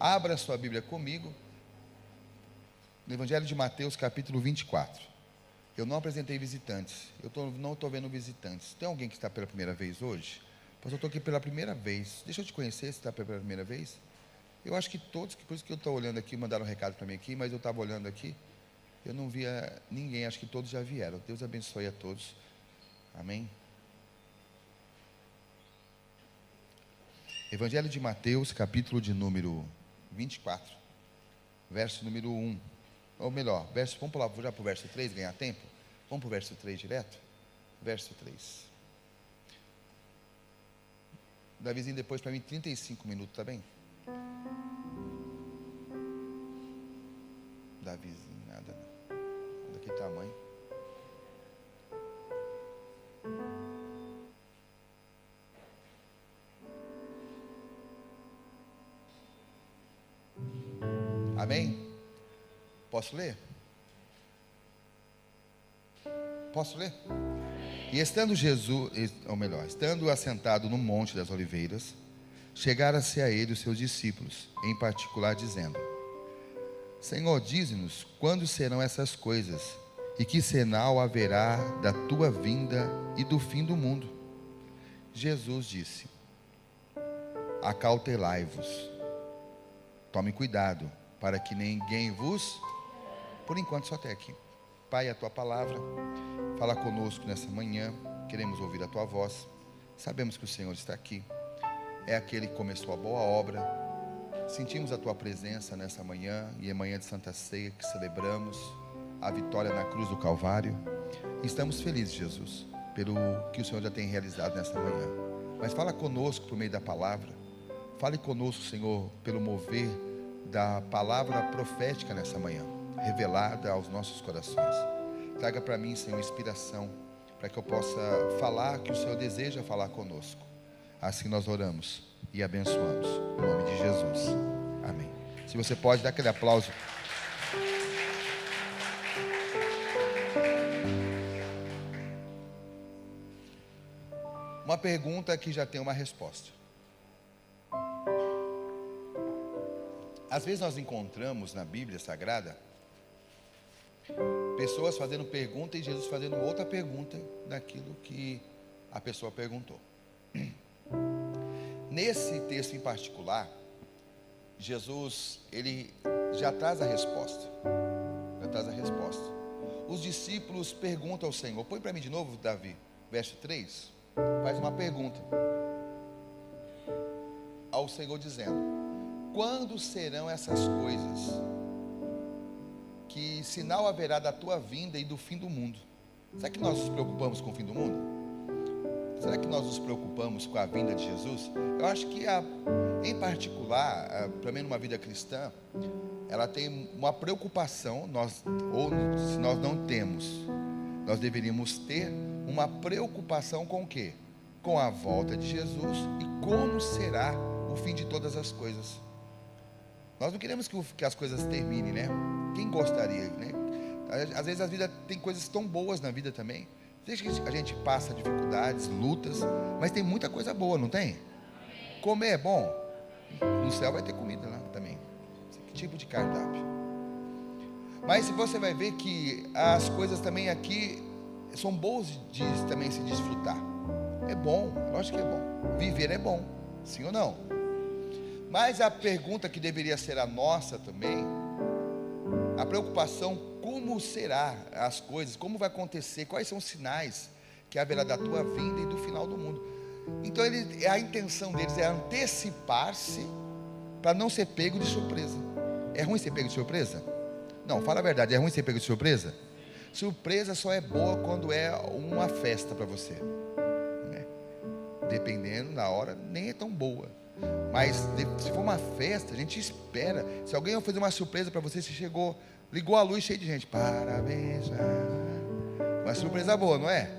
Abra sua Bíblia comigo, no Evangelho de Mateus, capítulo 24. Eu não apresentei visitantes, não estou vendo visitantes. Tem alguém que está pela primeira vez hoje? Pois eu estou aqui pela primeira vez. Deixa eu te conhecer, se está pela primeira vez. Eu acho que todos, por isso que eu estou olhando aqui, mandaram um recado para mim aqui, mas eu estava olhando aqui, eu não via ninguém, acho que todos já vieram. Deus abençoe a todos. Amém? Evangelho de Mateus, capítulo de número 24, verso número 1. Ou melhor, vamos pular já para o verso 3, ganhar tempo? Vamos para o verso 3 direto? Verso 3. Davizinho, depois para mim, 35 minutos, tá bem? Davizinho, nada não. Daquele tamanho. Amém? Posso ler? Posso ler? E estando Jesus, ou melhor, estando assentado no Monte das Oliveiras, chegaram-se a ele os seus discípulos, em particular dizendo: Senhor, dize-nos quando serão essas coisas, e que sinal haverá da tua vinda e do fim do mundo? Jesus disse: acautelai-vos, tome cuidado, para que ninguém vos... Por enquanto só até aqui. Pai, a tua palavra, fala conosco nessa manhã, queremos ouvir a tua voz, sabemos que o Senhor está aqui, é aquele que começou a boa obra, sentimos a tua presença nessa manhã, e é manhã de Santa Ceia que celebramos a vitória na cruz do Calvário, e estamos felizes, Jesus, pelo que o Senhor já tem realizado nessa manhã, mas fala conosco por meio da palavra, fale conosco, Senhor, pelo mover da palavra profética nessa manhã, revelada aos nossos corações. Traga para mim, Senhor, inspiração, para que eu possa falar que o Senhor deseja falar conosco. Assim nós oramos e abençoamos, em nome de Jesus, amém. Se você pode dar aquele aplauso. Uma pergunta que já tem uma resposta. Às vezes nós encontramos na Bíblia Sagrada pessoas fazendo pergunta e Jesus fazendo outra pergunta daquilo que a pessoa perguntou. Nesse texto em particular, Jesus, ele já traz a resposta. Os discípulos perguntam ao Senhor. Põe para mim de novo, Davi, verso 3. Faz uma pergunta ao Senhor dizendo: quando serão essas coisas? Que sinal haverá da tua vinda e do fim do mundo? Será que nós nos preocupamos com o fim do mundo? Será que nós nos preocupamos com a vinda de Jesus? Eu acho que, em particular, pelo menos uma vida cristã, ela tem uma preocupação, se nós não temos, nós deveríamos ter uma preocupação com o quê? Com a volta de Jesus e como será o fim de todas as coisas. Nós não queremos que as coisas terminem, né? Quem gostaria, né? Às vezes a vida tem coisas tão boas na vida também. Desde que a gente passa dificuldades, lutas, mas tem muita coisa boa, não tem? Comer é bom. No céu vai ter comida lá também. Que tipo de cardápio? Mas você vai ver que as coisas também aqui são boas de também se desfrutar. É bom, lógico que é bom. Viver é bom, sim ou não? Mas a pergunta que deveria ser a nossa também, a preocupação, como será as coisas, como vai acontecer, quais são os sinais que haverá da tua vinda e do final do mundo. Então a intenção deles é antecipar-se para não ser pego de surpresa. É ruim ser pego de surpresa? Não, fala a verdade, é ruim ser pego de surpresa? Surpresa só é boa quando é uma festa para você, né? Dependendo, na hora, nem é tão boa. Mas se for uma festa, a gente espera. Se alguém fazer uma surpresa para você, você chegou, ligou a luz cheia de gente, parabéns, uma surpresa boa, não é?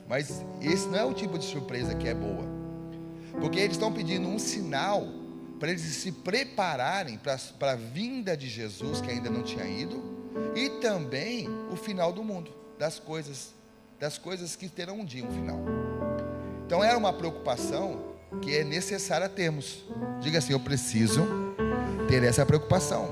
Mas esse não é o tipo de surpresa que é boa, porque eles estão pedindo um sinal para eles se prepararem para a vinda de Jesus, que ainda não tinha ido, e também o final do mundo, das coisas que terão um dia um final. Então era uma preocupação que é necessária termos. Diga assim: eu preciso ter essa preocupação.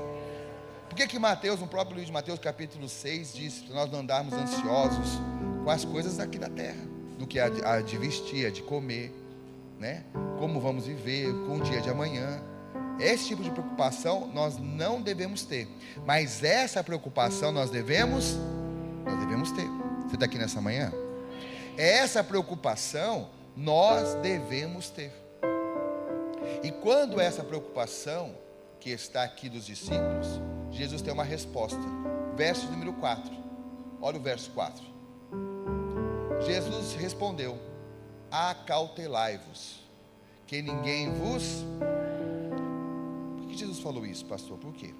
Por que Mateus, no próprio livro de Mateus, capítulo 6, diz para nós não andarmos ansiosos com as coisas aqui da terra, do que há de vestir, há de comer, né? Como vamos viver com o dia de amanhã. Esse tipo de preocupação nós não devemos ter, mas essa preocupação nós devemos ter. Você está aqui nessa manhã? Essa preocupação nós devemos ter. E quando essa preocupação que está aqui dos discípulos, Jesus tem uma resposta. Verso número 4. Olha o verso 4. Jesus respondeu: acautelai-vos, que ninguém vos... Por que Jesus falou isso, pastor? Por quê?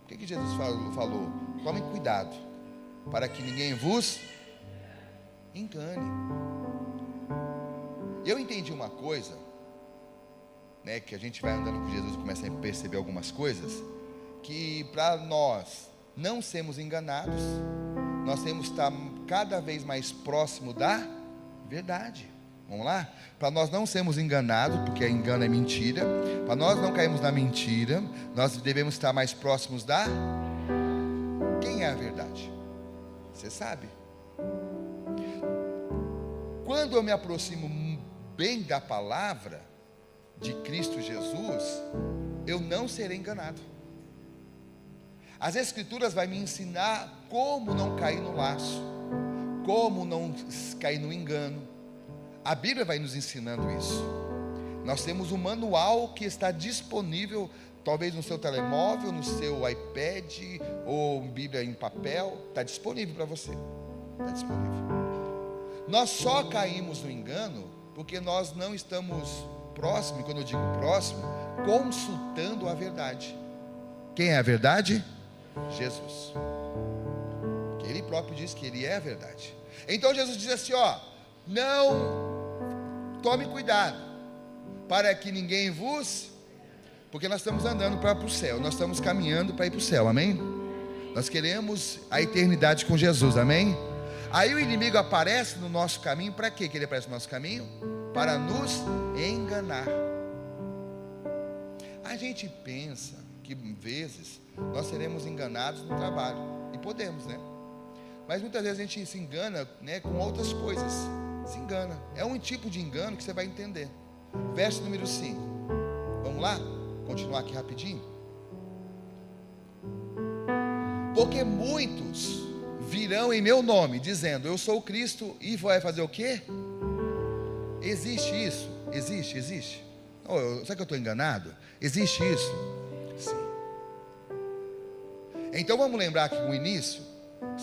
Por que Jesus falou? Tomem cuidado, para que ninguém vos engane. Eu entendi uma coisa, né, que a gente vai andando com Jesus e começa a perceber algumas coisas, que para nós não sermos enganados, nós temos que estar cada vez mais próximo da verdade. Vamos lá? Para nós não sermos enganados, porque engano é mentira, para nós não cairmos na mentira, nós devemos estar mais próximos da... Quem é a verdade? Você sabe. Quando eu me aproximo bem da palavra de Cristo Jesus, eu não serei enganado. As Escrituras vai me ensinar como não cair no laço, como não cair no engano. A Bíblia vai nos ensinando isso. Nós temos um manual que está disponível, talvez no seu telemóvel, no seu iPad, ou Bíblia em papel, está disponível para você. Está disponível. Nós só caímos no engano porque nós não estamos próximos, quando eu digo próximo, consultando a verdade. Quem é a verdade? Jesus. Que Ele próprio diz que Ele é a verdade. Então Jesus diz assim, ó: não tome cuidado, para que ninguém vos... Porque nós estamos andando para o céu, nós estamos caminhando para ir para o céu, amém? Nós queremos a eternidade com Jesus, amém? Aí o inimigo aparece no nosso caminho. Para quê que ele aparece no nosso caminho? Para nos enganar. A gente pensa que vezes nós seremos enganados no trabalho, e podemos, né? Mas muitas vezes a gente se engana, né, com outras coisas. Se engana. É um tipo de engano que você vai entender. Verso número 5. Vamos lá? Continuar aqui rapidinho. Porque muitos virão em meu nome, dizendo, eu sou o Cristo, e vai fazer o quê? Existe isso? Existe. Oh, será que eu estou enganado? Existe isso? Sim. Então vamos lembrar aqui no início,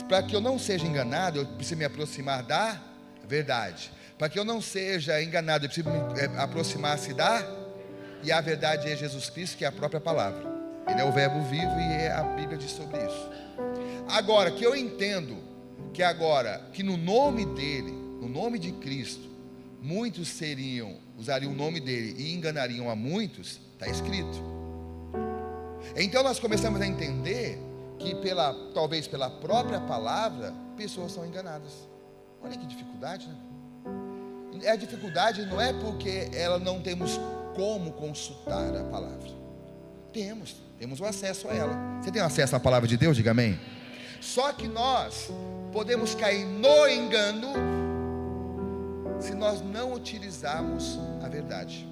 para que eu não seja enganado, eu preciso me aproximar da verdade. Para que eu não seja enganado, eu preciso me aproximar-se da... E a verdade é Jesus Cristo, que é a própria palavra. Ele é o verbo vivo e a Bíblia diz sobre isso. Agora, que eu entendo que no nome dele, no nome de Cristo, muitos usariam o nome dele e enganariam a muitos, está escrito. Então nós começamos a entender que talvez pela própria palavra, pessoas são enganadas. Olha que dificuldade, né? A dificuldade não é porque não temos como consultar a palavra. Temos o acesso a ela. Você tem acesso à palavra de Deus? Diga amém. Só que nós podemos cair no engano se nós não utilizarmos a verdade.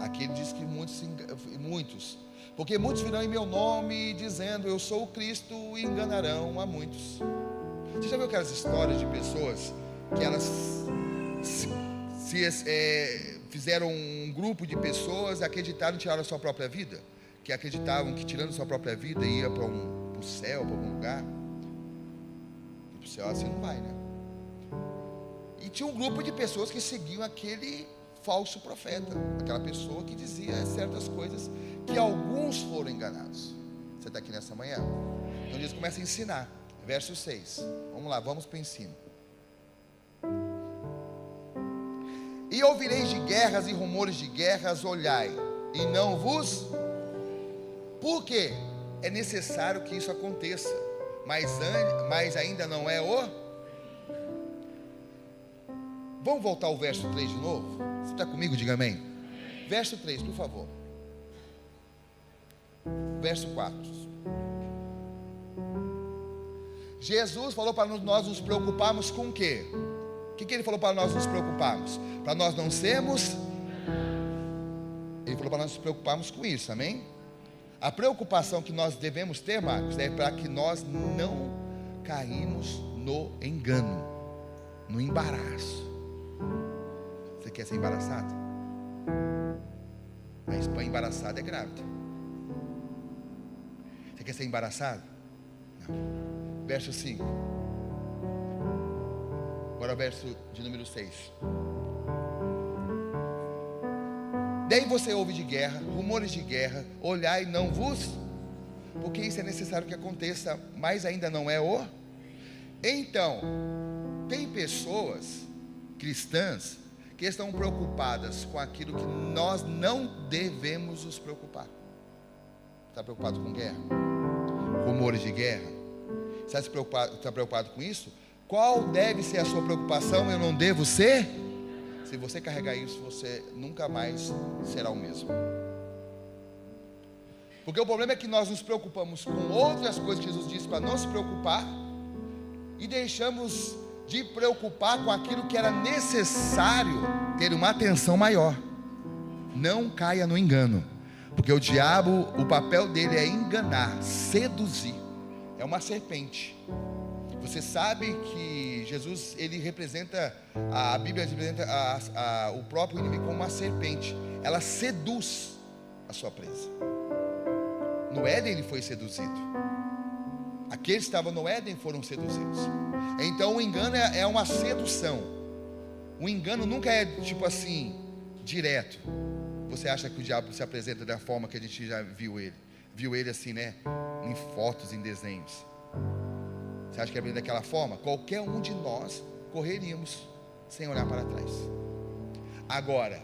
Aqui ele diz que muitos, porque muitos virão em meu nome dizendo eu sou o Cristo, e enganarão a muitos. Você já viu aquelas histórias de pessoas que elas fizeram um grupo de pessoas, acreditaram e tiraram a sua própria vida? Que acreditavam que tirando a sua própria vida ia para o céu, para algum lugar. E para o céu assim não vai, né? E tinha um grupo de pessoas que seguiam aquele falso profeta, aquela pessoa que dizia certas coisas, que alguns foram enganados. Você está aqui nessa manhã? Então Jesus começa a ensinar. Verso 6. Vamos lá, vamos para o ensino. E ouvireis de guerras e rumores de guerras, olhai, e não vos... Por quê? É necessário que isso aconteça, mas ainda não é o... Vamos voltar ao verso 3 de novo? Você está comigo? Diga amém. Verso 3, por favor. verso 4. Jesus falou para nós nos preocuparmos com o quê? O que ele falou para nós nos preocuparmos? Para nós não sermos... Ele falou para nós nos preocuparmos com isso, amém? A preocupação que nós devemos ter, Marcos, é para que nós não caímos no engano, no embaraço. Você quer ser embaraçado? A Espanha embaraçada é grávida. Você quer ser embaraçado? Não. Verso 5. Agora o verso de número 6. Daí você ouve de guerra, rumores de guerra, olhai e não vos, porque isso é necessário que aconteça, mas ainda não é o. Então, tem pessoas cristãs que estão preocupadas com aquilo que nós não devemos nos preocupar. Está preocupado com guerra? Rumores de guerra? Está preocupado com isso? Qual deve ser a sua preocupação? Eu não devo ser? Se você carregar isso, você nunca mais será o mesmo. Porque o problema é que nós nos preocupamos com outras coisas que Jesus disse para não se preocupar, e deixamos de preocupar com aquilo que era necessário ter uma atenção maior. Não caia no engano, porque o diabo, o papel dele é enganar, seduzir. É uma serpente. Você sabe que Jesus, ele representa, a Bíblia representa o próprio inimigo como uma serpente. Ela seduz a sua presa. No Éden ele foi seduzido. Aqueles que estavam no Éden foram seduzidos. Então o engano é uma sedução. O engano nunca é tipo assim, direto. Você acha que o diabo se apresenta da forma que a gente já viu ele? Viu ele assim, né? Em fotos, em desenhos. Você acha que é daquela forma? Qualquer um de nós correríamos sem olhar para trás. Agora,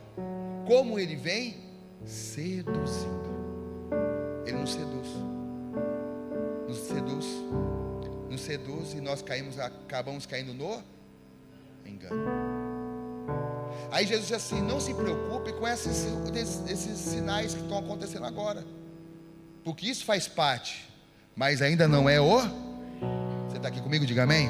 como ele vem? Seduzindo. Ele nos seduz. Nos seduz. Nos seduz e nós acabamos caindo no engano. Aí Jesus diz assim: não se preocupe com esses sinais que estão acontecendo agora, porque isso faz parte, mas ainda não é o... Você está aqui comigo? Diga amém.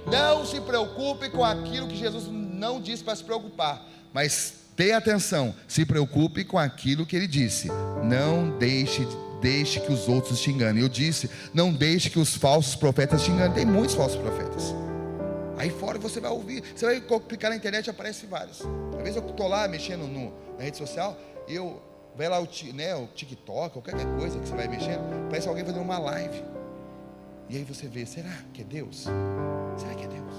Não se preocupe com aquilo que Jesus não disse para se preocupar, mas tenha atenção, se preocupe com aquilo que ele disse. Não deixe que os outros te enganem. Eu disse, não deixe que os falsos profetas te enganem. Tem muitos falsos profetas aí fora, você vai ouvir. Você vai clicar na internet, aparece vários. Às vezes eu estou lá mexendo na rede social, e eu vai lá o TikTok, ou qualquer coisa que você vai mexendo, parece alguém fazendo uma live. E aí você vê, será que é Deus? Será que é Deus?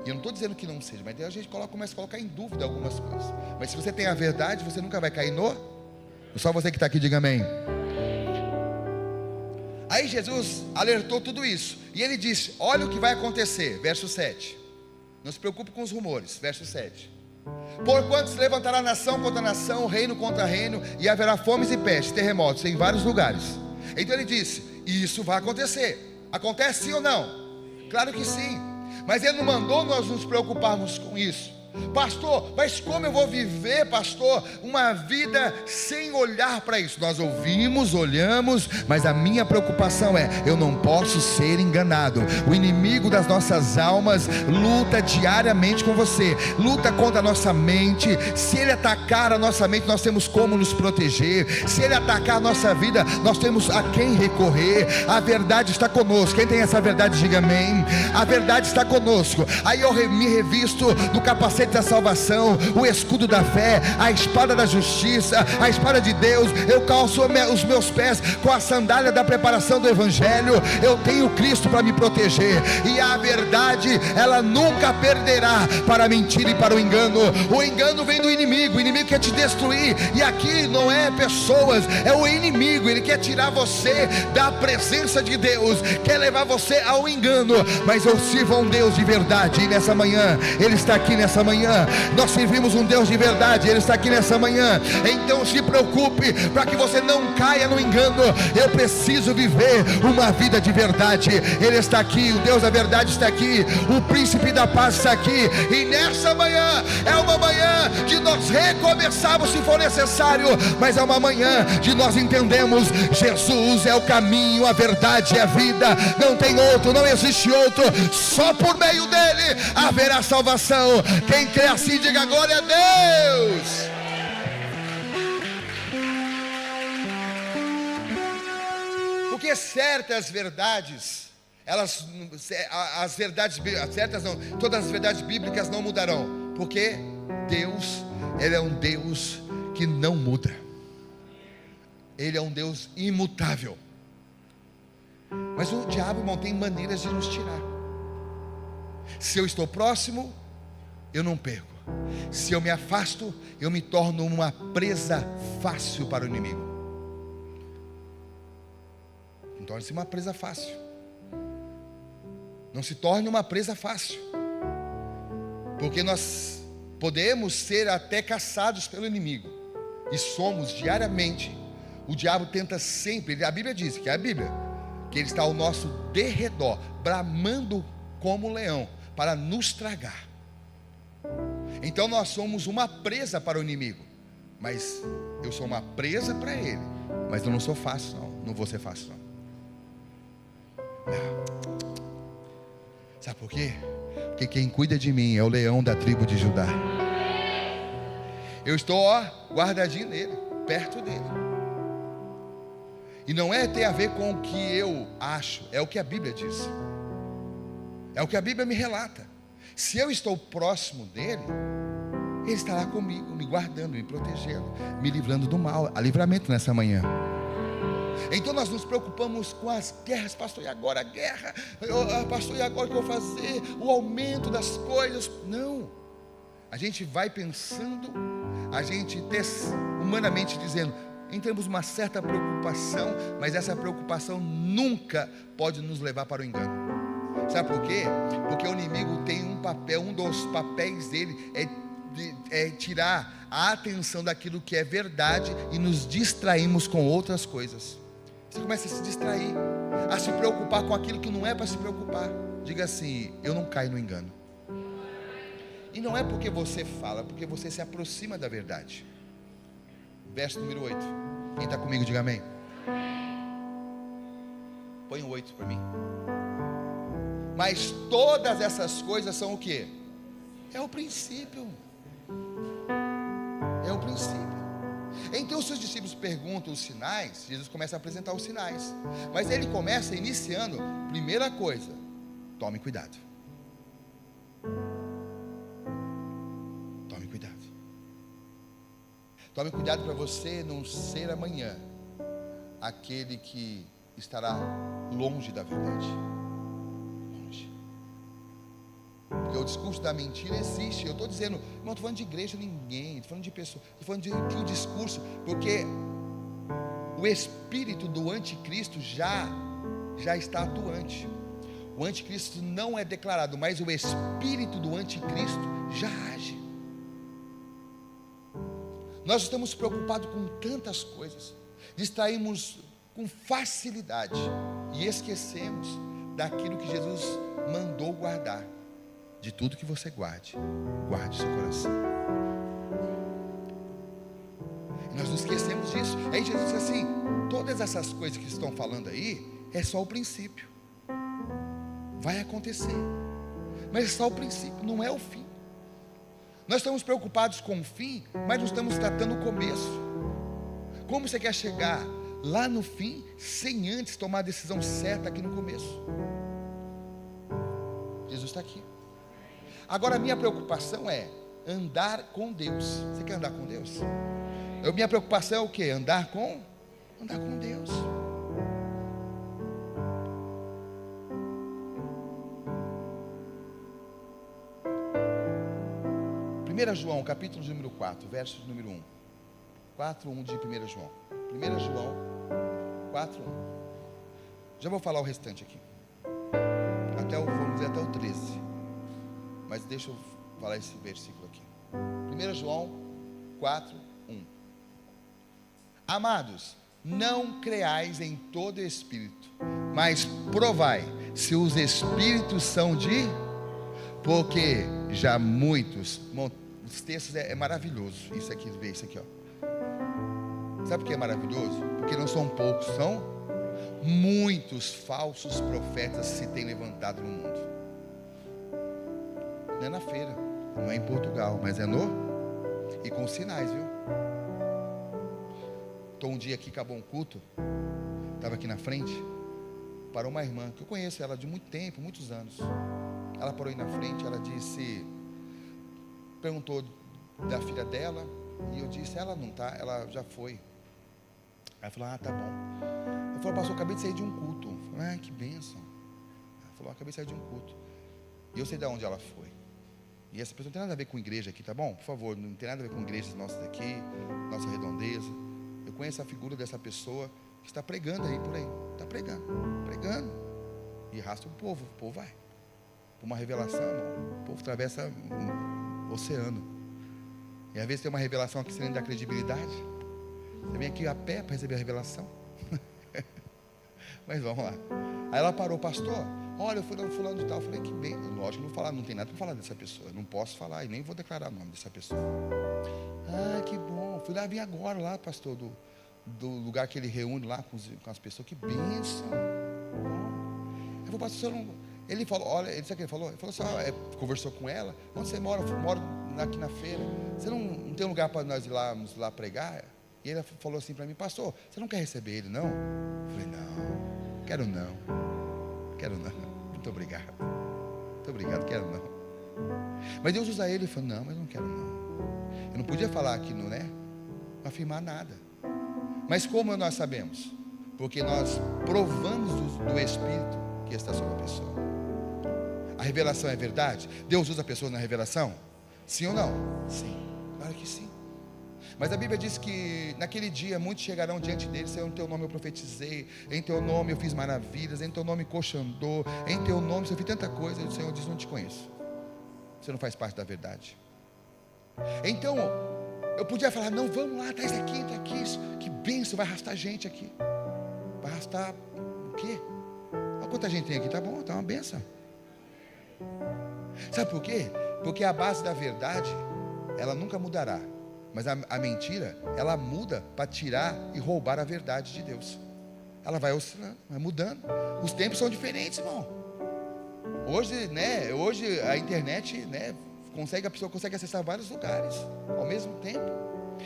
E eu não estou dizendo que não seja, mas a gente começa a colocar em dúvida algumas coisas. Mas se você tem a verdade, você nunca vai cair no... Só você que está aqui, diga amém. Aí Jesus alertou tudo isso, e ele disse: olha o que vai acontecer, verso 7. Não se preocupe com os rumores, verso 7. Porquanto se levantará nação contra nação, reino contra reino, e haverá fomes e pestes, terremotos em vários lugares. Então ele disse: isso vai acontecer. Acontece sim ou não? Claro que sim. Mas ele não mandou nós nos preocuparmos com isso. Pastor, mas como eu vou viver, pastor, uma vida sem olhar para isso? Nós ouvimos, olhamos, mas a minha preocupação é: eu não posso ser enganado. O inimigo das nossas almas luta diariamente com você, luta contra a nossa mente. Se ele atacar a nossa mente, nós temos como nos proteger. Se ele atacar a nossa vida, nós temos a quem recorrer. A verdade está conosco. Quem tem essa verdade, diga amém. A verdade está conosco. Aí eu me revisto do capacete da salvação, o escudo da fé, a espada da justiça, a espada de Deus. Eu calço os meus pés com a sandália da preparação do evangelho. Eu tenho Cristo para me proteger, e a verdade, ela nunca perderá para a mentira e para o engano. O engano vem do inimigo. O inimigo quer te destruir, e aqui não é pessoas, é o inimigo. Ele quer tirar você da presença de Deus, quer levar você ao engano. Mas eu sirvo a um Deus de verdade, e nessa manhã, Ele está aqui nessa manhã manhã. Nós servimos um Deus de verdade, Ele está aqui nessa manhã. Então se preocupe para que você não caia no engano. Eu preciso viver uma vida de verdade. Ele está aqui, o Deus da verdade está aqui, o príncipe da paz está aqui. E nessa manhã é uma manhã de nós recomeçarmos se for necessário, mas é uma manhã de nós entendemos: Jesus é o caminho, a verdade e a vida. Não tem outro, não existe outro. Só por meio dele haverá salvação. Quem crê assim, diga glória a Deus. Porque certas verdades, as verdades certas não, todas as verdades bíblicas não mudarão, porque Deus, Ele é um Deus que não muda. Ele é um Deus imutável. Mas o diabo, irmão, tem maneiras de nos tirar. Se eu estou próximo, eu não perco. Se eu me afasto, eu me torno uma presa fácil para o inimigo. Não torne-se uma presa fácil. Não se torne uma presa fácil, porque nós podemos ser até caçados pelo inimigo, e somos diariamente. O diabo tenta sempre, a Bíblia diz, que é a Bíblia, que ele está ao nosso derredor, bramando como leão, para nos tragar. Então nós somos uma presa para o inimigo, mas eu sou uma presa para ele, mas eu não sou fácil não vou ser fácil não. Sabe por quê? Porque quem cuida de mim é o leão da tribo de Judá. Eu estou guardadinho nele, perto dele. E não tem a ver com o que eu acho, é o que a Bíblia diz, é o que a Bíblia me relata. Se eu estou próximo dele, ele estará comigo, me guardando, me protegendo, me livrando do mal. Há livramento nessa manhã. Então nós nos preocupamos com as guerras. Pastor, e agora a guerra? Pastor, e agora o que eu vou fazer? O aumento das coisas? Não. A gente vai pensando, a gente humanamente dizendo, temos uma certa preocupação, mas essa preocupação nunca pode nos levar para o engano. Sabe por quê? Porque o inimigo tem um papel, um dos papéis dele é tirar a atenção daquilo que é verdade e nos distraímos com outras coisas. Você começa a se distrair, a se preocupar com aquilo que não é para se preocupar. Diga assim: eu não caio no engano. E não é porque você fala, é porque você se aproxima da verdade. Verso número 8. Quem está comigo, diga amém. Põe o 8 para mim. Mas todas essas coisas são o que? É o princípio. É o princípio. Então os seus discípulos perguntam os sinais. Jesus começa a apresentar os sinais, mas ele começa iniciando, primeira coisa: tome cuidado. Tome cuidado. Tome cuidado para você não ser amanhã aquele que estará longe da verdade. Longe. Porque o discurso da mentira existe. Eu estou dizendo, não estou falando de igreja, ninguém, estou falando de pessoa, estou falando de o discurso, porque o espírito do anticristo já está atuante. O anticristo não é declarado, mas o espírito do anticristo já age. Nós estamos preocupados com tantas coisas, distraímos com facilidade e esquecemos daquilo que Jesus mandou guardar. De tudo que você guarde o seu coração. E nós não esquecemos disso. Aí Jesus diz assim: todas essas coisas que estão falando aí é só o princípio. Vai acontecer, mas é só o princípio, não é o fim. Nós estamos preocupados com o fim, mas não estamos tratando o começo. Como você quer chegar lá no fim sem antes tomar a decisão certa aqui no começo? Jesus está aqui. Agora a minha preocupação é andar com Deus. Você quer andar com Deus? Minha preocupação é o quê? Andar com Deus. João, capítulo número 4, verso número 1. 4:1 de 1 João. 1 João 4:1. Já vou falar o restante aqui. Vamos dizer até o 13. Mas deixa eu falar esse versículo aqui. 1 João 4, 1. Amados, não creais em todo espírito, mas provai se os espíritos são de... Porque já muitos... Os textos é maravilhoso. Isso aqui, vê isso aqui, ó. Sabe por que é maravilhoso? Porque não são poucos, são muitos falsos profetas se têm levantado no mundo. Não é na feira, não é em Portugal, mas é no... E com sinais, viu? Estou um dia aqui, acabou um culto, estava aqui na frente, parou uma irmã, que eu conheço ela de muito tempo, muitos anos. Ela parou aí na frente, ela disse, perguntou da filha dela, e eu disse, ela não está, ela já foi. Ela falou, tá bom. Eu falei, pastor, acabei de sair de um culto. Eu falei, que bênção. Ela falou, acabei de sair de um culto. E eu sei de onde ela foi. E essa pessoa não tem nada a ver com igreja aqui, tá bom? Por favor, não tem nada a ver com igrejas nossas aqui, nossa redondeza. Eu conheço a figura dessa pessoa que está pregando aí por aí. Está pregando. E arrasta o povo vai. Por uma revelação, irmão, o povo atravessa um oceano. E às vezes tem uma revelação aqui, você nem dá credibilidade. Você vem aqui a pé para receber a revelação. Mas vamos lá. Aí ela parou, pastor, olha, eu fui lá fulano de tal. Eu falei, que bem, lógico, não vou falar, não tem nada para falar dessa pessoa. Eu não posso falar e nem vou declarar o nome dessa pessoa. Que bom. Fui lá, vim agora lá, pastor, do lugar que ele reúne lá com as pessoas. Que bênção. Eu falei, pastor, ele falou, olha, sabe o que ele falou? Ele falou assim, conversou com ela. Onde você mora? Eu moro aqui na feira. Você não tem lugar para nós irmos lá pregar? E ele falou assim para mim, pastor, você não quer receber ele, não? Eu falei, não, quero não. Muito obrigado, quero não. Mas Deus usa ele e falou, não, mas não quero não. Eu não podia falar aqui, não afirmar nada. Mas como nós sabemos? Porque nós provamos do Espírito que está sobre a pessoa. A revelação é verdade? Deus usa a pessoa na revelação? Sim ou não? Sim, claro que sim. Mas a Bíblia diz que naquele dia muitos chegarão diante dele, Senhor, em teu nome eu profetizei, em teu nome eu fiz maravilhas, em teu nome coxa andou, em teu nome eu fiz tanta coisa. E o Senhor diz, não te conheço, você não faz parte da verdade. Então eu podia falar, não, vamos lá, está aqui, isso, que bênção, vai arrastar gente aqui. Vai arrastar o quê? Olha quanta gente tem aqui, tá bom, tá uma bênção. Sabe por quê? Porque a base da verdade, ela nunca mudará. Mas a mentira, ela muda para tirar e roubar a verdade de Deus. Ela vai oscilando, vai mudando. Os tempos são diferentes, irmão. Hoje a internet, a pessoa consegue acessar vários lugares ao mesmo tempo.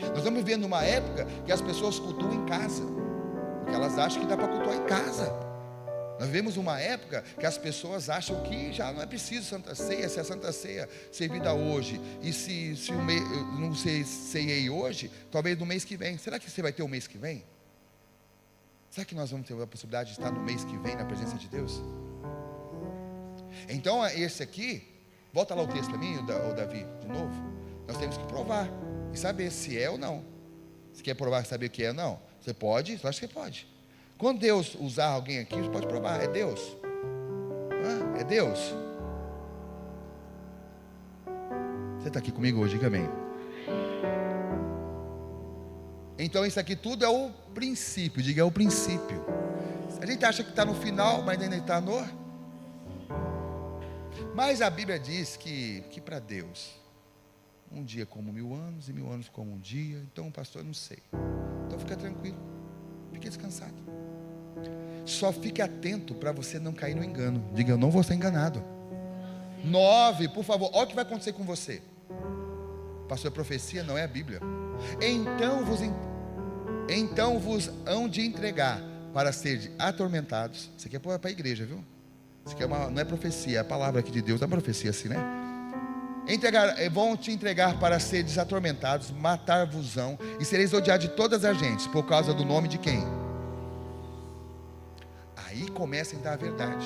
Nós estamos vivendo uma época que as pessoas cultuam em casa, porque elas acham que dá para cultuar em casa. Nós vivemos uma época que as pessoas acham que já não é preciso Santa Ceia, se a Santa Ceia servida hoje, e se não ceiei hoje, talvez no mês que vem. Será que você vai ter o mês que vem? Será que nós vamos ter a possibilidade de estar no mês que vem na presença de Deus? Então esse aqui, volta lá o texto para mim, o Davi, de novo. Nós temos que provar e saber se é ou não. Se quer provar e saber o que é ou não, você pode, eu acho que você pode. Quando Deus usar alguém aqui, você pode provar, é Deus. É Deus. Você está aqui comigo hoje, diga amém. Então isso aqui tudo é o princípio, diga, é o princípio. A gente acha que está no final, mas ainda está no... Mas a Bíblia diz que para Deus, um dia como 1000 anos, e 1000 anos como um dia. Então, pastor, eu não sei. Então fica tranquilo, fique descansado. Só fique atento para você não cair no engano. Diga, eu não vou ser enganado. 9, por favor, olha o que vai acontecer com você. Pastor, profecia não é a Bíblia. Então vos hão de entregar para ser atormentados. Isso aqui é para a igreja, viu? Isso aqui não é profecia, é a palavra aqui de Deus. Não é profecia assim, né? Vão te entregar para ser desatormentados, matar-vos-ão, e sereis odiados de todas as gentes, por causa do nome de quem? Aí começa então a verdade.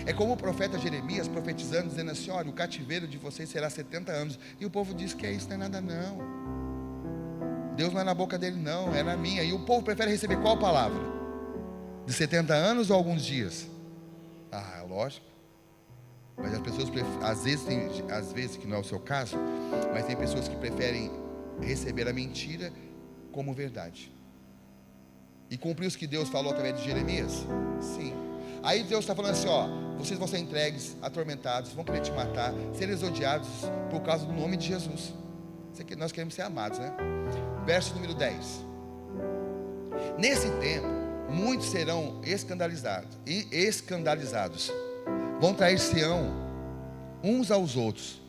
É como o profeta Jeremias profetizando, dizendo assim, olha, o cativeiro de vocês será 70 anos. E o povo diz que isso não é nada não. Deus não é na boca dele não, é na minha. E o povo prefere receber qual palavra? De 70 anos ou alguns dias? Lógico. Mas as pessoas, às vezes, que não é o seu caso, mas tem pessoas que preferem receber a mentira como verdade. E cumprir os que Deus falou através de Jeremias? Sim. Aí Deus está falando assim, ó, vocês vão ser entregues, atormentados, vão querer te matar, serem odiados por causa do nome de Jesus. Nós queremos ser amados, né? Verso número 10. Nesse tempo, muitos serão escandalizados. Vão trair Sião uns aos outros,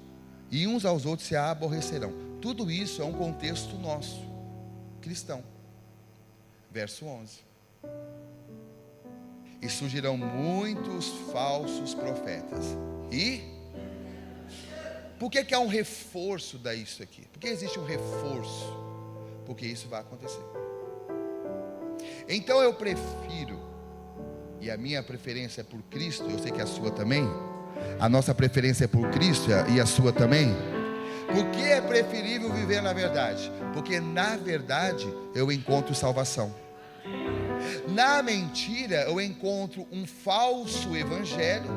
e uns aos outros se aborrecerão. Tudo isso é um contexto nosso, cristão. Verso 11. E surgirão muitos falsos profetas. E por que há um reforço disso aqui? Por que existe um reforço? Porque isso vai acontecer. Então eu prefiro, e a minha preferência é por Cristo, eu sei que a sua também, a nossa preferência é por Cristo e a sua também. Por que é preferível viver na verdade? Porque na verdade eu encontro salvação. Na mentira eu encontro um falso evangelho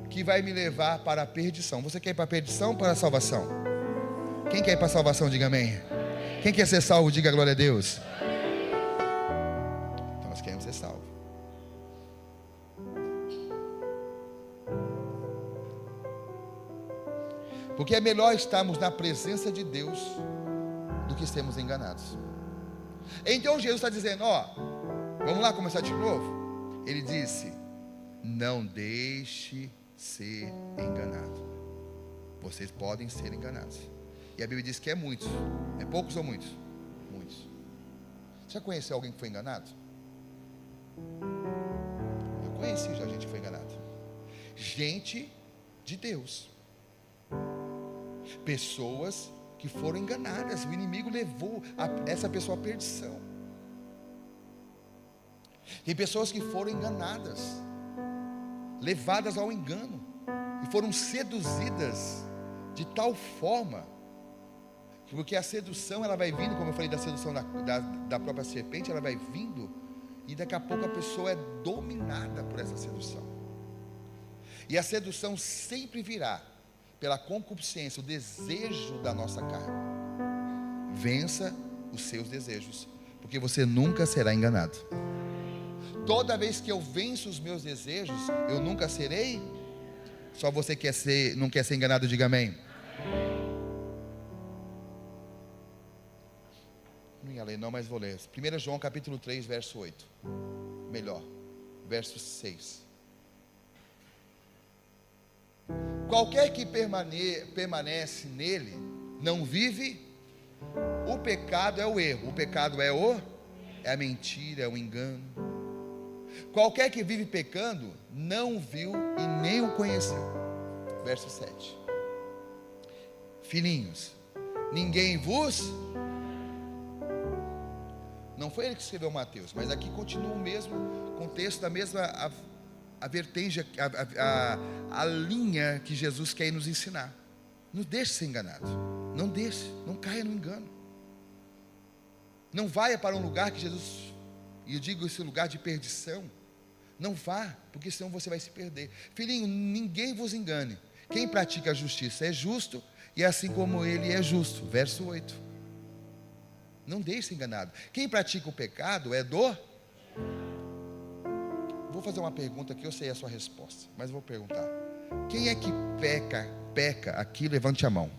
que vai me levar para a perdição. Você quer ir para a perdição ou para a salvação? Quem quer ir para a salvação, diga amém. Quem quer ser salvo, diga glória a Deus. Então nós queremos ser salvos. Porque é melhor estarmos na presença de Deus do que sermos enganados. Então Jesus está dizendo, ó, vamos lá começar de novo. Ele disse, não deixe ser enganado. Vocês podem ser enganados. E a Bíblia diz que é muitos. É poucos ou muitos? Muitos. Você já conheceu alguém que foi enganado? Eu conheci já gente que foi enganada. Gente de Deus. Pessoas que foram enganadas. O inimigo levou essa pessoa à perdição. Tem pessoas que foram enganadas, levadas ao engano, e foram seduzidas de tal forma, porque a sedução ela vai vindo, como eu falei da sedução da própria serpente, ela vai vindo, e daqui a pouco a pessoa é dominada por essa sedução. E a sedução sempre virá pela concupiscência, o desejo da nossa carne. Vença os seus desejos, porque você nunca será enganado. Toda vez que eu venço os meus desejos, eu nunca serei. Só você não quer ser enganado, diga amém. Não ia ler não, mas vou ler. 1 João capítulo 3, verso 8. Melhor, verso 6. Qualquer que permanece nele, não vive. O pecado é o erro. O pecado é a mentira, é o engano. Qualquer que vive pecando, não viu e nem o conheceu. Verso 7. Filhinhos, ninguém vos... Não foi ele que escreveu Mateus, mas aqui continua o mesmo contexto, da mesma a vertente, a linha que Jesus quer nos ensinar. Não deixe ser enganado. Não deixe, não caia no engano. Não vá para um lugar que Jesus, e eu digo esse lugar de perdição. Não vá, porque senão você vai se perder. Filhinho, ninguém vos engane. Quem pratica a justiça é justo, e assim como ele é justo. Verso 8. Não deixe ser enganado. Quem pratica o pecado é Vou fazer uma pergunta que eu sei a sua resposta, mas vou perguntar. Quem é que peca aqui? Levante a mão.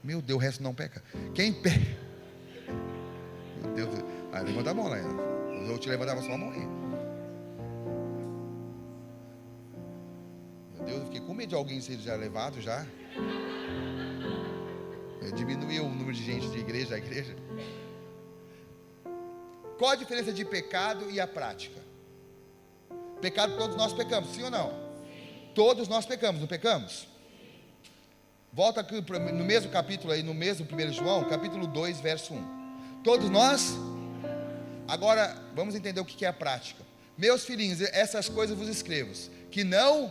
Meu Deus, o resto não peca. Quem peca? Meu Deus, levanta a mão lá. Eu vou te levantar a sua mão aí. Meu Deus, eu fiquei com medo de alguém ser já levado já. Diminuiu o número de gente de igreja a igreja. Qual a diferença de pecado e a prática? Pecado, todos nós pecamos, sim ou não? Sim. Todos nós pecamos, não pecamos? Volta aqui no mesmo capítulo aí, no mesmo 1 João, capítulo 2, verso 1. Todos nós. Agora, vamos entender o que é a prática. Meus filhinhos, essas coisas vos escrevo, que não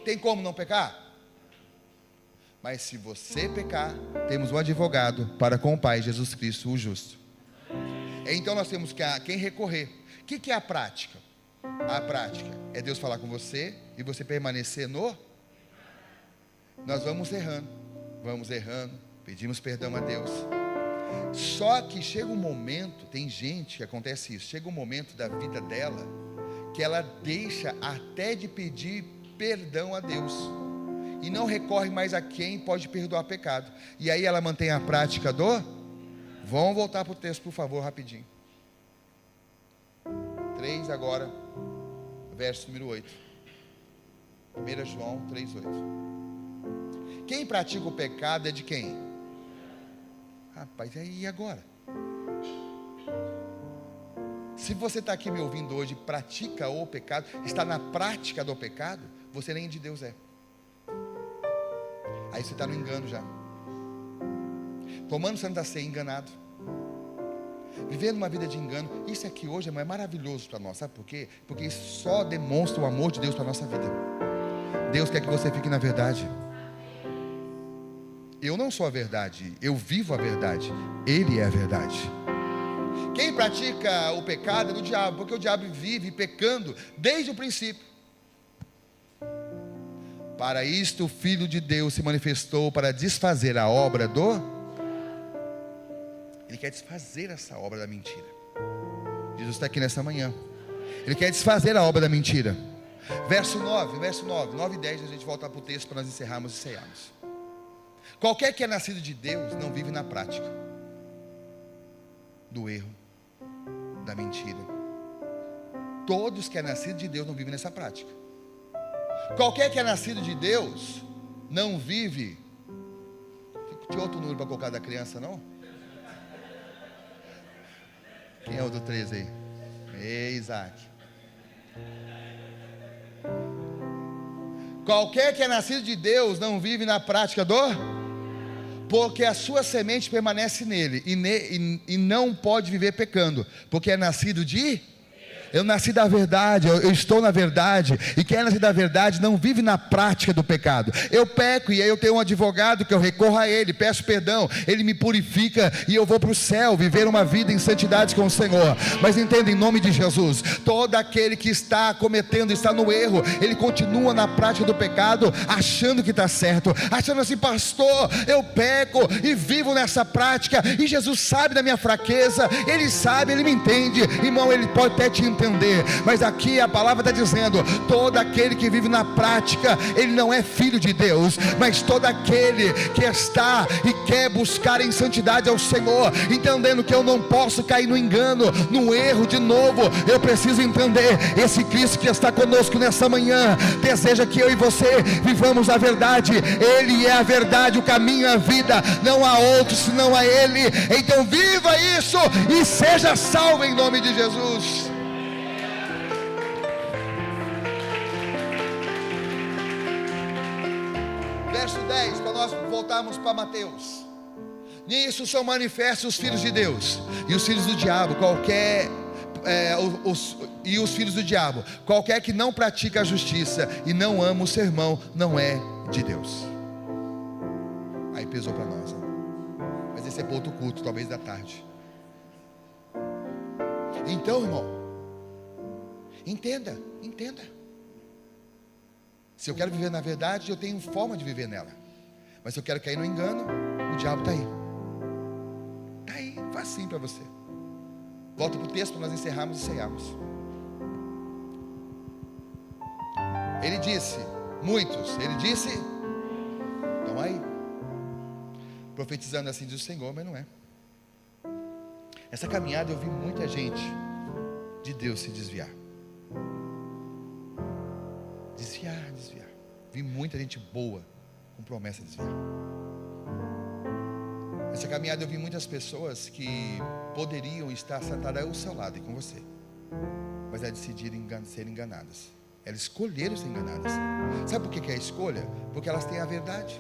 tem como não pecar. Mas se você pecar, temos um advogado para com o Pai, Jesus Cristo, o justo. Então nós temos que a quem recorrer. O que é a prática? A prática é Deus falar com você e você permanecer no. Nós vamos errando, pedimos perdão a Deus. Só que chega um momento, tem gente que acontece isso, chega um momento da vida dela que ela deixa até de pedir perdão a Deus e não recorre mais a quem pode perdoar pecado. E aí ela mantém a prática do. Vamos voltar para o texto, por favor, rapidinho. 3 agora, verso número 8. 1 João 3:8. Quem pratica o pecado é de quem? Rapaz, e agora? Se você está aqui me ouvindo hoje, pratica o pecado, está na prática do pecado, você nem de Deus é. Aí você está no engano já. Tomando Santa Ceia enganado. Vivendo uma vida de engano. Isso aqui hoje é maravilhoso para nós. Sabe por quê? Porque isso só demonstra o amor de Deus para a nossa vida. Deus quer que você fique na verdade. Eu não sou a verdade, eu vivo a verdade. Ele é a verdade. Quem pratica o pecado é do diabo, porque o diabo vive pecando desde o princípio. Para isto o Filho de Deus se manifestou para desfazer a obra do. Ele quer desfazer essa obra da mentira. Jesus está aqui nessa manhã. Ele quer desfazer a obra da mentira. Verso 9 e 10, a gente volta para o texto para nós encerrarmos e cearmos. Qualquer que é nascido de Deus não vive na prática do erro, da mentira. Todos que é nascido de Deus não vivem nessa prática. Qualquer que é nascido de Deus não vive. Tinha outro número para colocar da criança, não? Quem é o do 13 aí? Ei, Isaac. Qualquer que é nascido de Deus não vive na prática do. Porque a sua semente permanece nele e não pode viver pecando, porque é nascido de. Eu nasci da verdade, eu estou na verdade. E quem é nascido da verdade não vive na prática do pecado. Eu peco e aí eu tenho um advogado que eu recorro a ele, peço perdão, ele me purifica e eu vou para o céu, viver uma vida em santidade com o Senhor. Mas entenda, em nome de Jesus, todo aquele que está cometendo, está no erro, ele continua na prática do pecado, achando que está certo, achando assim, pastor, eu peco e vivo nessa prática, e Jesus sabe da minha fraqueza, ele sabe, ele me entende, irmão, ele pode até te entender, mas aqui a palavra está dizendo, todo aquele que vive na prática, ele não é filho de Deus, mas todo aquele que está e quer buscar em santidade ao Senhor, entendendo que eu não posso cair no engano, no erro de novo, eu preciso entender, esse Cristo que está conosco nessa manhã, deseja que eu e você vivamos a verdade, Ele é a verdade, o caminho e a vida, não há outro senão a Ele, então viva isso e seja salvo em nome de Jesus. Verso 10, para nós voltarmos para Mateus. Nisso são manifestos os filhos de Deus e os filhos do diabo, os filhos do diabo. Qualquer que não pratica a justiça e não ama o seu irmão, não é de Deus. Aí pesou para nós, mas esse é para outro culto, talvez da tarde. Então, irmão, entenda. Se eu quero viver na verdade, eu tenho forma de viver nela. Mas se eu quero cair no engano, o diabo está aí. Está aí, facinho para você. Volta para o texto para nós encerrarmos e ceiarmos. Ele disse, muitos. Ele disse, estão aí. Profetizando assim diz o Senhor, mas não é. Essa caminhada eu vi muita gente de Deus se desviar. Desviar. Vi muita gente boa com promessa de desviar. Nessa caminhada eu vi muitas pessoas que poderiam estar sentadas ao seu lado e com você, mas elas decidiram ser enganadas. Elas escolheram ser enganadas. Sabe por que é a escolha? Porque elas têm a verdade.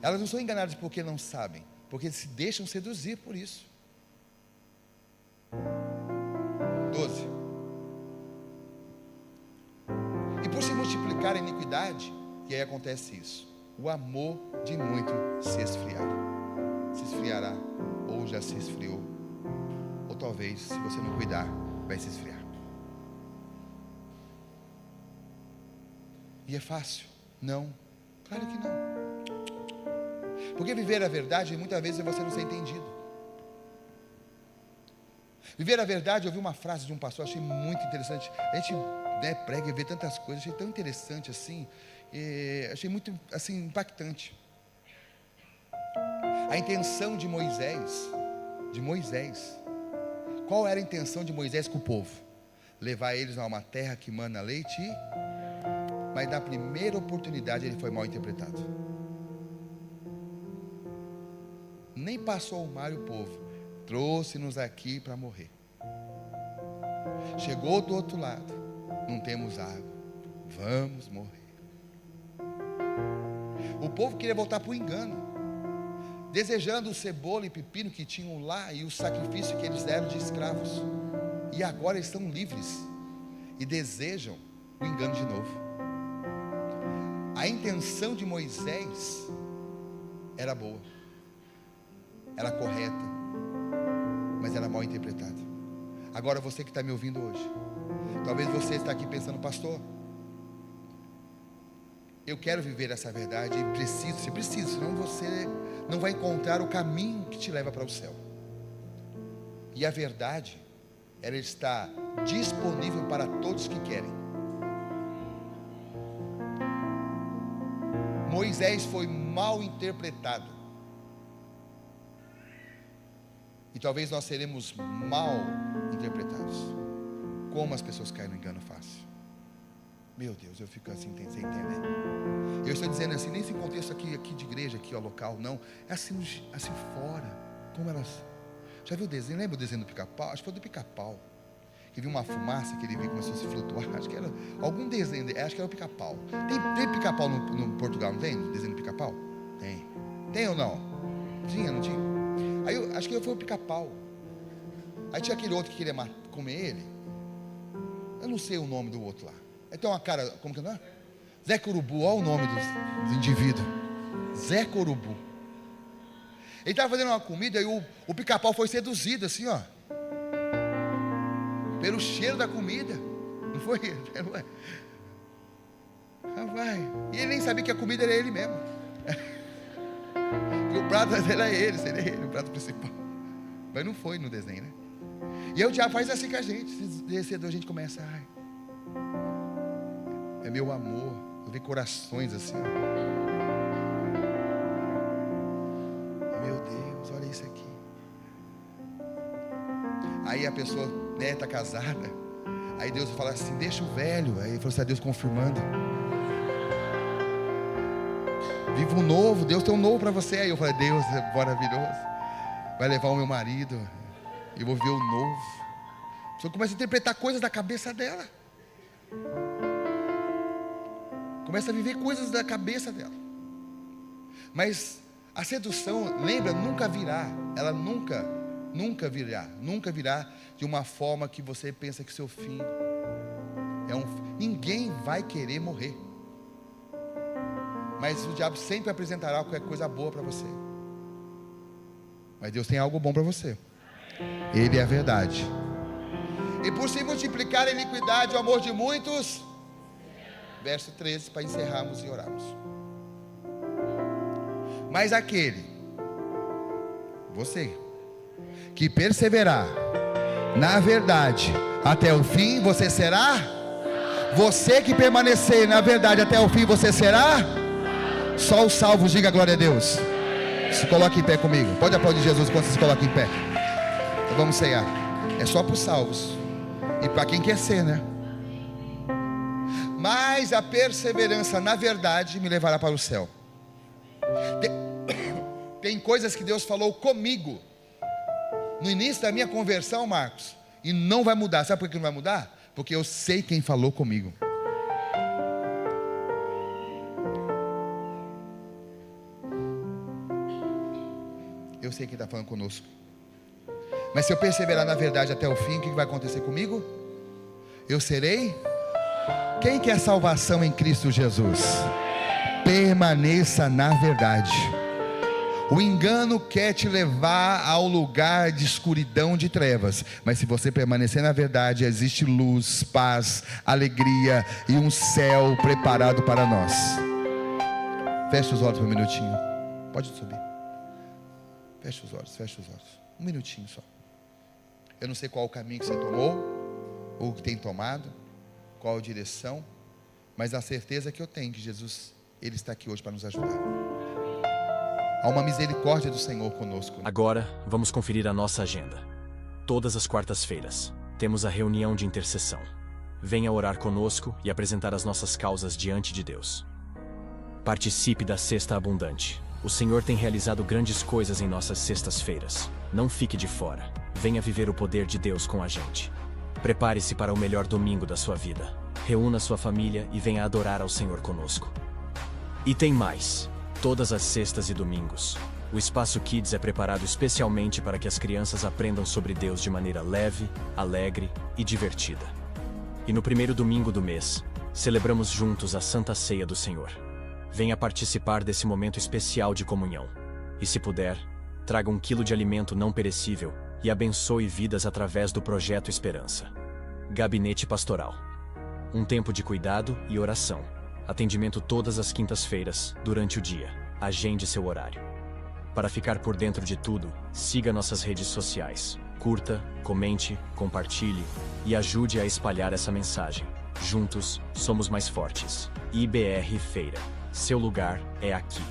Elas não são enganadas porque não sabem, porque se deixam seduzir por isso. 12. E por se multiplicar a iniquidade, e aí acontece isso, o amor de muito se esfriará, ou já se esfriou, ou talvez, se você não cuidar, vai se esfriar. E é fácil? Não, claro que não. Porque viver a verdade, muitas vezes é você não ser entendido. Viver a verdade, eu ouvi uma frase de um pastor, achei muito interessante. A gente prega e vê tantas coisas, achei tão interessante assim, achei muito assim, impactante. A intenção de Moisés, qual era a intenção de Moisés com o povo? Levar eles a uma terra que mana leite mas na primeira oportunidade ele foi mal interpretado. Nem passou o mar e o povo trouxe-nos aqui para morrer. Chegou do outro lado, não temos água, vamos morrer. O povo queria voltar para o engano, desejando o cebola e pepino que tinham lá e o sacrifício que eles deram de escravos, e agora eles estão livres e desejam o engano de novo. A intenção de Moisés era boa, era correta, mas era mal interpretada. Agora você que está me ouvindo hoje, talvez você está aqui pensando: pastor, eu quero viver essa verdade e você precisa, senão você não vai encontrar o caminho que te leva para o céu. E a verdade, ela está disponível para todos que querem. Moisés foi mal interpretado, e talvez nós seremos mal interpretados. Como as pessoas caem no engano fácil. Meu Deus, eu fico assim, sem entender. Eu estou dizendo assim, nesse contexto aqui de igreja, aqui ó, local, não. É assim fora, como elas... Já viu o desenho? Lembra o desenho do Pica-Pau? Acho que foi do Pica-Pau, que viu uma fumaça, que ele viu, começou a se flutuar. Acho que era algum desenho, acho que era o Pica-Pau. Tem Pica-Pau no Portugal, não tem? Desenho do Pica-Pau? Tem. Tem ou não? Tinha, não tinha? Aí eu acho que foi o Pica-Pau. Aí tinha aquele outro que queria comer ele. Eu não sei o nome do outro lá. Aí tem uma cara, como que é o nome? Zé Corubu, olha o nome do indivíduo. Zé Corubu. Ele estava fazendo uma comida e o Pica-Pau foi seduzido assim, ó, pelo cheiro da comida. Não foi ele? E ele nem sabia que a comida era ele mesmo. E o prato era ele, seria ele, o prato principal. Mas não foi no desenho, né? E aí o diabo faz assim com a gente. Descedor, a gente começa: ai, é meu amor. Eu vejo corações assim, ó. Meu Deus, olha isso aqui. Aí a pessoa, né, está casada. Aí Deus fala assim: deixa o velho. Aí ele falou assim: Deus confirmando: viva um novo, Deus tem um novo para você. Aí eu falei: Deus é maravilhoso, vai levar o meu marido, eu vou ver o novo. A pessoa começa a interpretar coisas da cabeça dela, começa a viver coisas da cabeça dela. Mas a sedução, lembra, nunca virá. Ela nunca virá de uma forma que você pensa que seu fim é ninguém vai querer morrer, mas o diabo sempre apresentará qualquer coisa boa para você. Mas Deus tem algo bom para você. Ele é a verdade. E por se multiplicar a iniquidade, o amor de muitos. Verso 13, para encerrarmos e orarmos. Mas aquele, você, que perseverar na verdade até o fim, você será. Você que permanecer na verdade até o fim, você será. Só os salvos, diga glória a Deus. Se coloque em pé comigo. Pode aplaudir Jesus enquanto se coloca em pé. Então vamos ceiar. É só para os salvos e para quem quer ser, né? Mas a perseverança na verdade me levará para o céu. Tem coisas que Deus falou comigo no início da minha conversão, Marcos, e não vai mudar. Sabe por que não vai mudar? Porque eu sei quem falou comigo. Eu sei quem está falando conosco. Mas se eu perseverar na verdade até o fim, o que vai acontecer comigo? Eu serei. Quem quer salvação em Cristo Jesus? Permaneça na verdade. O engano quer te levar ao lugar de escuridão, de trevas. Mas se você permanecer na verdade, existe luz, paz, alegria e um céu preparado para nós. Feche os olhos por um minutinho. Pode subir. Feche os olhos, feche os olhos. Um minutinho só. Eu não sei qual o caminho que você tomou, ou que tem tomado, qual a direção, mas a certeza que eu tenho que Jesus, Ele está aqui hoje para nos ajudar. Há uma misericórdia do Senhor conosco. Agora, vamos conferir a nossa agenda. Todas as quartas-feiras, temos a reunião de intercessão. Venha orar conosco e apresentar as nossas causas diante de Deus. Participe da Cesta Abundante. O Senhor tem realizado grandes coisas em nossas sextas-feiras. Não fique de fora. Venha viver o poder de Deus com a gente. Prepare-se para o melhor domingo da sua vida. Reúna sua família e venha adorar ao Senhor conosco. E tem mais. Todas as sextas e domingos, o Espaço Kids é preparado especialmente para que as crianças aprendam sobre Deus de maneira leve, alegre e divertida. E no primeiro domingo do mês, celebramos juntos a Santa Ceia do Senhor. Venha participar desse momento especial de comunhão. E se puder, traga 1 quilo de alimento não perecível e abençoe vidas através do Projeto Esperança. Gabinete Pastoral. Um tempo de cuidado e oração. Atendimento todas as quintas-feiras, durante o dia. Agende seu horário. Para ficar por dentro de tudo, siga nossas redes sociais. Curta, comente, compartilhe e ajude a espalhar essa mensagem. Juntos, somos mais fortes. IBR Feira. Seu lugar é aqui.